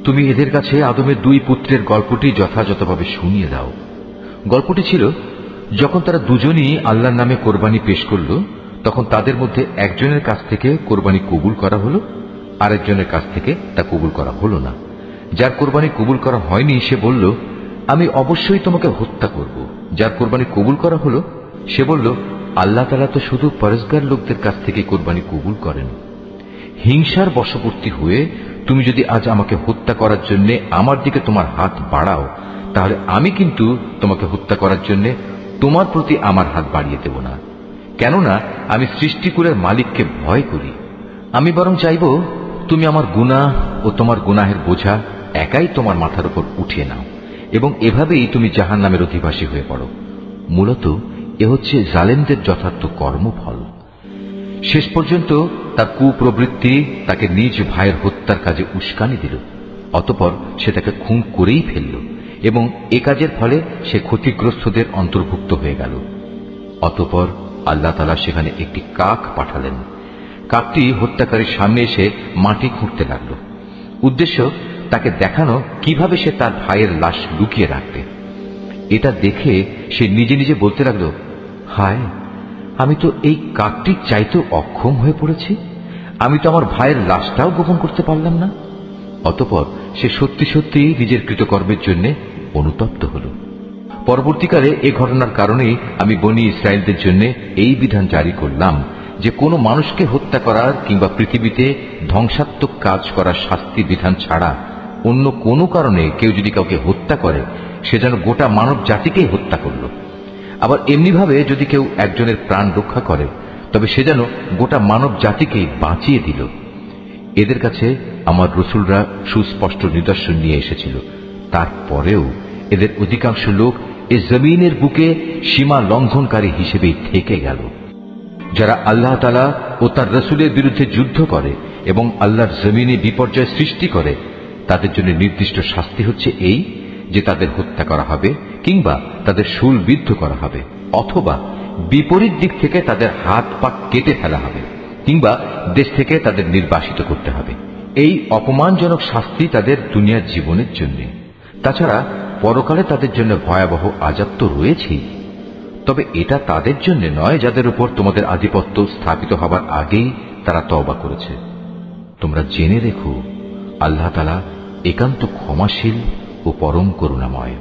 তুমি এদের কাছে আদমের দুই পুত্রের গল্পটি যথাযথভাবে শুনিয়ে দাও। গল্পটি ছিল, যখন তারা দুজনই আল্লাহর নামে কোরবানি পেশ করল, তখন তাদের মধ্যে একজনের কাছ থেকে কোরবানি কবুল করা হলো, আরেকজনের কাছ থেকে তা কবুল করা হলো না। যার কোরবানি কবুল করা হয়নি সে বলল, আমি অবশ্যই তোমাকে হত্যা করব। যার কোরবানি কবুল করা হলো সে বলল, আল্লাহ তাআলা তো শুধু পরেজগার লোকদের কাছ থেকে কোরবানি কবুল করেন। হিংসার বশবর্তী হয়ে তুমি যদি আজ আমাকে হত্যা করার জন্য আমার দিকে তোমার হাত বাড়াও, তাহলে আমি কিন্তু তোমাকে হত্যা করার জন্য তোমার প্রতি আমার হাত বাড়িয়ে দেব না। কেননা আমি সৃষ্টিকুলের মালিককে ভয় করি। আমি বরং চাইব তুমি আমার গুনাহ ও তোমার গুনাহের বোঝা একাই তোমার মাথার উপর উঠিয়ে নাও এবং এভাবেই তুমি জাহান্নামের অধিবাসী হয়ে পড়ো। মূলত এ হচ্ছে জালেমদের যথার্থ কর্মফল। শেষ পর্যন্ত তার কুপ্রবৃত্তি তাকে নিজ ভাইয়ের হত্যার কাজে উস্কানি দিল। অতঃপর সে তাকে খুন করেই ফেলল এবং এ কাজের ফলে সে ক্ষতিগ্রস্তদের অন্তর্ভুক্ত হয়ে গেল। অতঃপর আল্লাহ তাআলা সেখানে একটি কাক পাঠালেন। কাকটি হত্যাকারীর সামনে এসে মাটি খুঁড়তে লাগল। উদ্দেশ্য তাকে দেখানো কিভাবে সে তার ভাইয়ের লাশ লুকিয়ে রাখবে। এটা দেখে সে নিজে নিজে বলতে লাগল, হায়, আমি তো এই কাকটির চাইতেও অক্ষম হয়ে পড়েছি। আমি তো আমার ভাইয়ের লাশটাও গোপন করতে পারলাম না। অতঃপর সে সত্যি সত্যি নিজের কৃতকর্মের জন্য অনুতপ্ত হল। পরবর্তীকালে এ ঘটনার কারণেই আমি বনী ইসরায়েলদের জন্য এই বিধান জারি করলাম যে কোনো মানুষকে হত্যা করার কিংবা পৃথিবীতে ধ্বংসাত্মক কাজ করার শাস্তি বিধান ছাড়া অন্য কোনো কারণে কেউ যদি কাউকে হত্যা করে, সে যেন গোটা মানব জাতিকেই হত্যা করল। আবার এমনিভাবে যদি কেউ একজনের প্রাণ রক্ষা করে, তবে সে যেন গোটা মানব জাতিকেই বাঁচিয়ে দিল। এদের কাছে আমার রসুলরা সুস্পষ্ট নিদর্শন নিয়ে এসেছিল, তারপরেও এদের অধিকাংশ লোক এ জমিনের বুকে সীমা লঙ্ঘনকারী হিসেবেই থেকে গেল। যারা আল্লাহ তাআলা ও তার রসুলের বিরুদ্ধে যুদ্ধ করে এবং আল্লাহর জমিনে বিপর্যয় সৃষ্টি করে, তাদের জন্য নির্দিষ্ট শাস্তি হচ্ছে এই যে তাদের হত্যা করা হবে কিংবা তাদের শূলবিদ্ধ করা হবে, অথবা বিপরীত দিক থেকে তাদের হাত পা কেটে ফেলা হবে কিংবা দেশ থেকে তাদের নির্বাসিত করতে হবে। এই অপমানজনক শাস্তি তাদের দুনিয়ার জীবনের জন্য। তাছাড়া পরকালে তাদের জন্য ভয়াবহ আযাব তো রয়েছেই। তবে এটা তাদের জন্য নয় যাদের উপর তোমাদের আধিপত্য স্থাপিত হবার আগেই তারা তওবা করেছে। তোমরা জেনে রেখো, আল্লাহ তাআলা একান্ত ক্ষমাশীল ও পরম করুণাময়।